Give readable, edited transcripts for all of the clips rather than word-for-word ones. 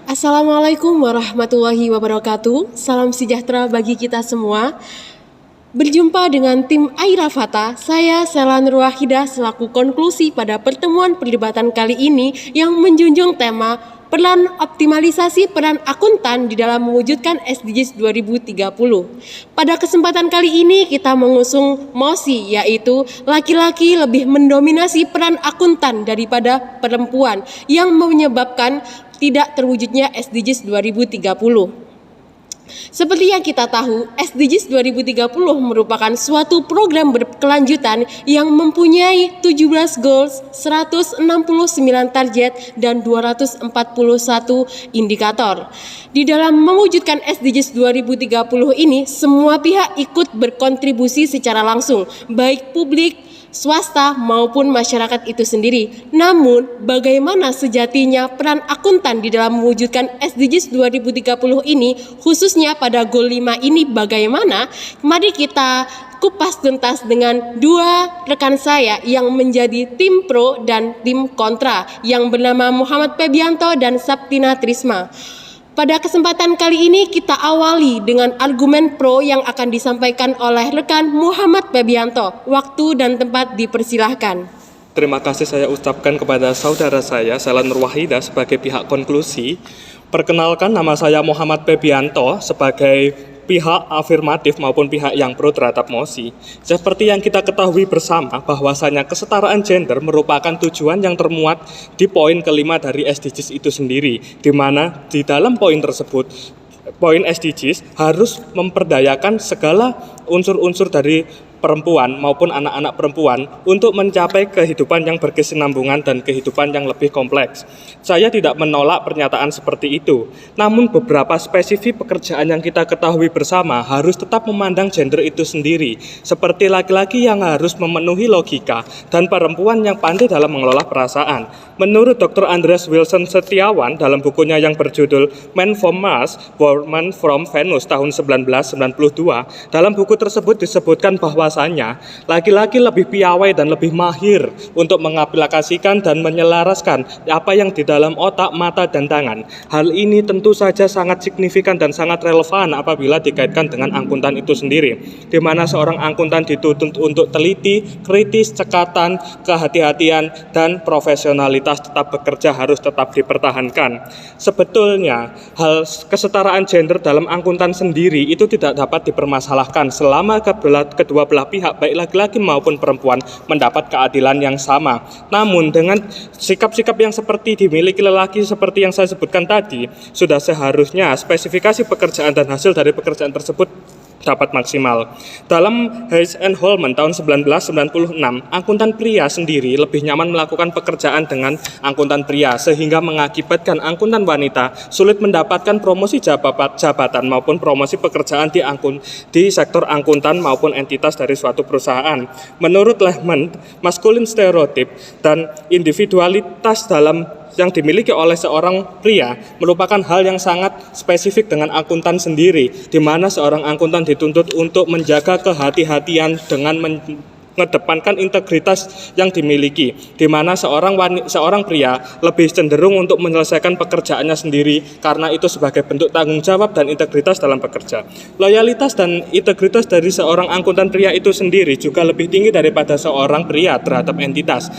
Assalamualaikum warahmatullahi wabarakatuh. Salam sejahtera bagi kita semua. Berjumpa dengan tim Airafata, saya Sela Nurwahidah selaku konklusi pada pertemuan perdebatan kali ini yang menjunjung tema peran optimalisasi peran akuntan di dalam mewujudkan SDGs 2030. Pada kesempatan kali ini kita mengusung mosi, yaitu laki-laki lebih mendominasi peran akuntan daripada perempuan, yang menyebabkan tidak terwujudnya SDGs 2030. Seperti yang kita tahu, SDGs 2030 merupakan suatu program berkelanjutan yang mempunyai 17 goals, 169 target, dan 241 indikator. Di dalam mewujudkan SDGs 2030 ini, semua pihak ikut berkontribusi secara langsung, baik publik, swasta maupun masyarakat itu sendiri. Namun, bagaimana sejatinya peran akuntan di dalam mewujudkan SDGs 2030 ini, khususnya pada goal 5 ini bagaimana? Mari kita kupas tuntas dengan dua rekan saya yang menjadi tim pro dan tim kontra, yang bernama Muhammad Febianto dan Saptina Trisma. Pada kesempatan kali ini kita awali dengan argumen pro yang akan disampaikan oleh rekan Muhammad Febianto. Waktu dan tempat dipersilahkan. Terima kasih saya ucapkan kepada saudara saya, Sela Nurwahidah, sebagai pihak konklusi. Perkenalkan, nama saya Muhammad Febianto sebagai pihak afirmatif maupun pihak yang pro terhadap mosi. Seperti yang kita ketahui bersama bahwasanya kesetaraan gender merupakan tujuan yang termuat di poin kelima dari SDGs itu sendiri, di mana di dalam poin tersebut poin SDGs harus memperdayakan segala unsur-unsur dari perempuan maupun anak-anak perempuan untuk mencapai kehidupan yang berkesinambungan dan kehidupan yang lebih kompleks. Saya tidak menolak pernyataan seperti itu, namun beberapa spesifik pekerjaan yang kita ketahui bersama harus tetap memandang gender itu sendiri, seperti laki-laki yang harus memenuhi logika dan perempuan yang pandai dalam mengelola perasaan. Menurut Dr. Andreas Wilson Setiawan dalam bukunya yang berjudul Men from Mars, Woman from Venus tahun 1992, dalam buku tersebut disebutkan bahwasanya laki-laki lebih piawai dan lebih mahir untuk mengaplikasikan dan menyelaraskan apa yang di dalam otak, mata, dan tangan. Hal ini tentu saja sangat signifikan dan sangat relevan apabila dikaitkan dengan akuntan itu sendiri, di mana seorang akuntan dituntut untuk teliti, kritis, cekatan, kehati-hatian, dan profesionalitas tetap bekerja harus tetap dipertahankan. Sebetulnya, hal kesetaraan gender dalam akuntan sendiri itu tidak dapat dipermasalahkan selama kedua belah pihak, baik laki-laki maupun perempuan, mendapat keadilan yang sama. Namun dengan sikap-sikap yang seperti dimiliki lelaki seperti yang saya sebutkan tadi, sudah seharusnya spesifikasi pekerjaan dan hasil dari pekerjaan tersebut dapat maksimal. Dalam Hayes and Holman tahun 1996, akuntan pria sendiri lebih nyaman melakukan pekerjaan dengan akuntan pria, sehingga mengakibatkan akuntan wanita sulit mendapatkan promosi jabatan maupun promosi pekerjaan di sektor akuntan maupun entitas dari suatu perusahaan. Menurut Lehman, maskulin stereotip dan individualitas dalam yang dimiliki oleh seorang pria merupakan hal yang sangat spesifik dengan akuntan sendiri, di mana seorang akuntan dituntut untuk menjaga kehati-hatian dengan mengedepankan integritas yang dimiliki, di mana seorang pria lebih cenderung untuk menyelesaikan pekerjaannya sendiri karena itu sebagai bentuk tanggung jawab dan integritas dalam bekerja. Loyalitas dan integritas dari seorang akuntan pria itu sendiri juga lebih tinggi daripada seorang pria terhadap entitas.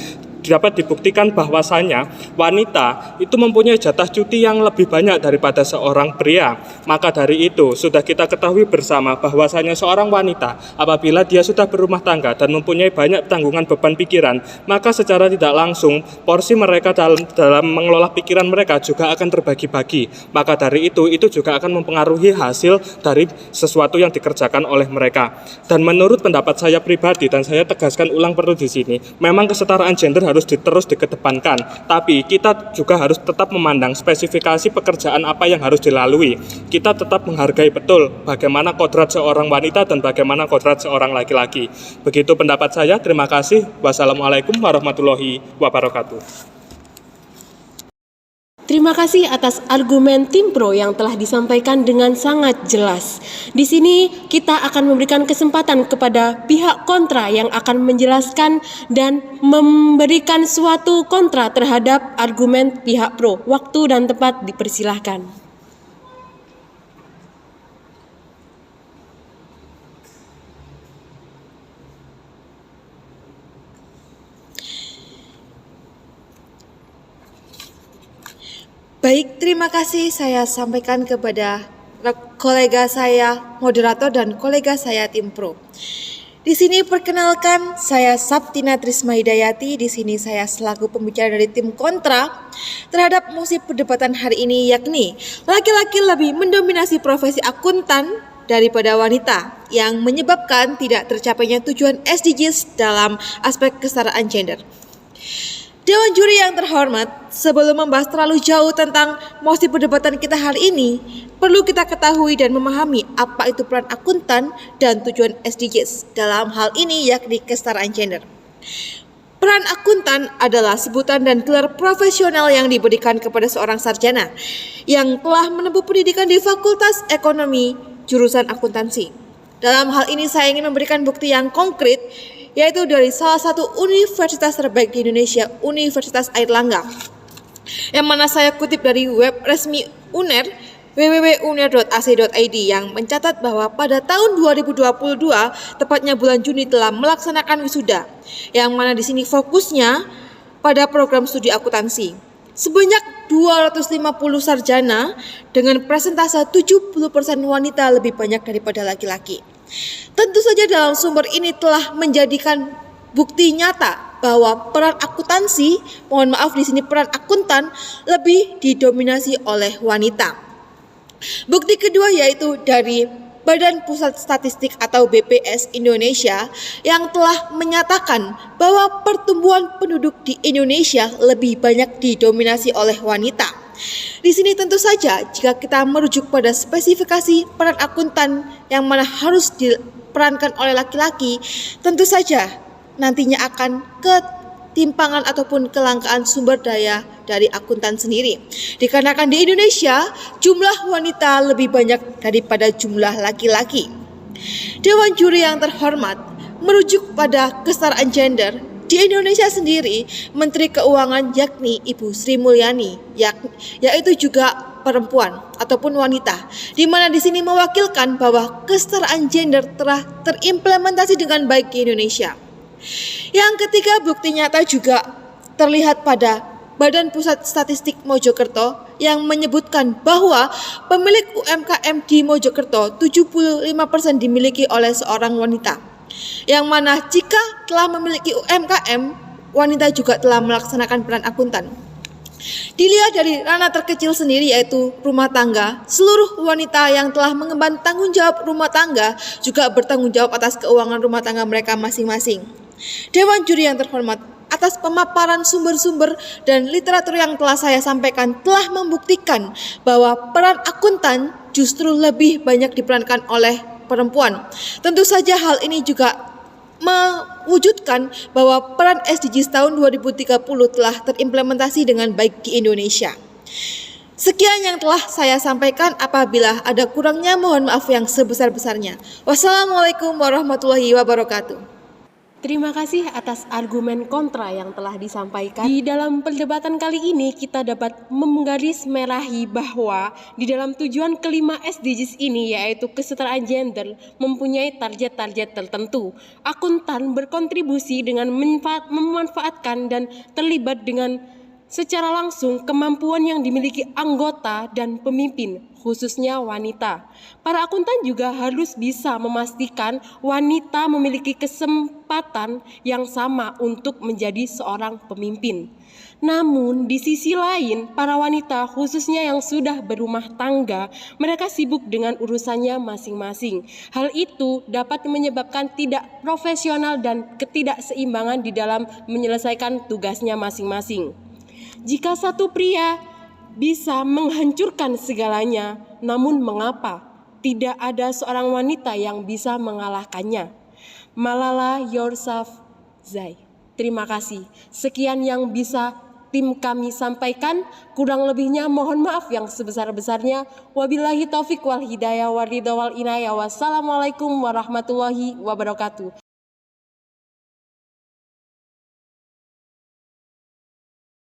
Dapat dibuktikan bahwasanya wanita itu mempunyai jatah cuti yang lebih banyak daripada seorang pria. Maka dari itu sudah kita ketahui bersama bahwasanya seorang wanita apabila dia sudah berumah tangga dan mempunyai banyak tanggungan beban pikiran, maka secara tidak langsung porsi mereka dalam mengelola pikiran mereka juga akan terbagi-bagi. Maka dari itu juga akan mempengaruhi hasil dari sesuatu yang dikerjakan oleh mereka. Dan menurut pendapat saya pribadi, dan saya tegaskan ulang perlu di sini, memang kesetaraan gender harus terus dikedepankan, tapi kita juga harus tetap memandang spesifikasi pekerjaan apa yang harus dilalui. Kita tetap menghargai betul bagaimana kodrat seorang wanita dan bagaimana kodrat seorang laki-laki. Begitu pendapat saya, terima kasih. Wassalamualaikum warahmatullahi wabarakatuh. Terima kasih atas argumen tim pro yang telah disampaikan dengan sangat jelas. Di sini kita akan memberikan kesempatan kepada pihak kontra yang akan menjelaskan dan memberikan suatu kontra terhadap argumen pihak pro. Waktu dan tempat dipersilahkan. Baik, terima kasih saya sampaikan kepada kolega saya moderator dan kolega saya tim pro. Di sini perkenalkan, saya Saptina Trisma Hidayati. Di sini saya selaku pembicara dari tim kontra terhadap mosi perdebatan hari ini, yakni laki-laki lebih mendominasi profesi akuntan daripada wanita, yang menyebabkan tidak tercapainya tujuan SDGs dalam aspek kesetaraan gender. Dewan juri yang terhormat, sebelum membahas terlalu jauh tentang mosi perdebatan kita hari ini, perlu kita ketahui dan memahami apa itu peran akuntan dan tujuan SDGs dalam hal ini, yakni kesetaraan gender. Peran akuntan adalah sebutan dan gelar profesional yang diberikan kepada seorang sarjana yang telah menempuh pendidikan di Fakultas Ekonomi jurusan akuntansi. Dalam hal ini saya ingin memberikan bukti yang konkret, yaitu dari salah satu universitas terbaik di Indonesia, Universitas Airlangga, yang mana saya kutip dari web resmi UNER, www.uner.ac.id, yang mencatat bahwa pada tahun 2022, tepatnya bulan Juni, telah melaksanakan wisuda, yang mana di sini fokusnya pada program studi akuntansi. Sebanyak 250 sarjana dengan presentase 70% wanita, lebih banyak daripada laki-laki. Tentu saja dalam sumber ini telah menjadikan bukti nyata bahwa peran akuntansi, mohon maaf di sini peran akuntan, lebih didominasi oleh wanita. Bukti kedua yaitu dari Badan Pusat Statistik atau BPS Indonesia yang telah menyatakan bahwa pertumbuhan penduduk di Indonesia lebih banyak didominasi oleh wanita. Di sini tentu saja jika kita merujuk pada spesifikasi peran akuntan yang mana harus diperankan oleh laki-laki, tentu saja nantinya akan ketimpangan ataupun kelangkaan sumber daya dari akuntan sendiri. Dikarenakan di Indonesia jumlah wanita lebih banyak daripada jumlah laki-laki. Dewan juri yang terhormat, merujuk pada kesetaraan gender, di Indonesia sendiri, Menteri Keuangan yakni Ibu Sri Mulyani, yaitu juga perempuan ataupun wanita, di mana di sini mewakilkan bahwa kesetaraan gender telah terimplementasi dengan baik di Indonesia. Yang ketiga, bukti nyata juga terlihat pada Badan Pusat Statistik Mojokerto yang menyebutkan bahwa pemilik UMKM di Mojokerto 75% dimiliki oleh seorang wanita. Yang mana jika telah memiliki UMKM, wanita juga telah melaksanakan peran akuntan. Dilihat dari ranah terkecil sendiri yaitu rumah tangga, seluruh wanita yang telah mengemban tanggung jawab rumah tangga juga bertanggung jawab atas keuangan rumah tangga mereka masing-masing. Dewan juri yang terhormat, atas pemaparan sumber-sumber dan literatur yang telah saya sampaikan telah membuktikan bahwa peran akuntan justru lebih banyak diperankan oleh perempuan. Tentu saja hal ini juga mewujudkan bahwa peran SDGs tahun 2030 telah terimplementasi dengan baik di Indonesia. Sekian yang telah saya sampaikan, apabila ada kurangnya mohon maaf yang sebesar-besarnya. Wassalamualaikum warahmatullahi wabarakatuh. Terima kasih atas argumen kontra yang telah disampaikan. Di dalam perdebatan kali ini kita dapat menggarismerahi bahwa di dalam tujuan kelima SDGs ini, yaitu kesetaraan gender, mempunyai target-target tertentu. Akuntan berkontribusi dengan memanfaatkan dan terlibat dengan secara langsung kemampuan yang dimiliki anggota dan pemimpin, khususnya wanita. Para akuntan juga harus bisa memastikan wanita memiliki kesempatan yang sama untuk menjadi seorang pemimpin. Namun di sisi lain, para wanita khususnya yang sudah berumah tangga, mereka sibuk dengan urusannya masing-masing. Hal itu dapat menyebabkan tidak profesional dan ketidakseimbangan di dalam menyelesaikan tugasnya masing-masing. Jika satu pria bisa menghancurkan segalanya, namun mengapa tidak ada seorang wanita yang bisa mengalahkannya? Malala Yousafzai. Terima kasih. Sekian yang bisa tim kami sampaikan. Kurang lebihnya mohon maaf yang sebesar-besarnya. Wabillahi taufik wal hidayah wa ridha wal inayah. Wassalamualaikum warahmatullahi wabarakatuh.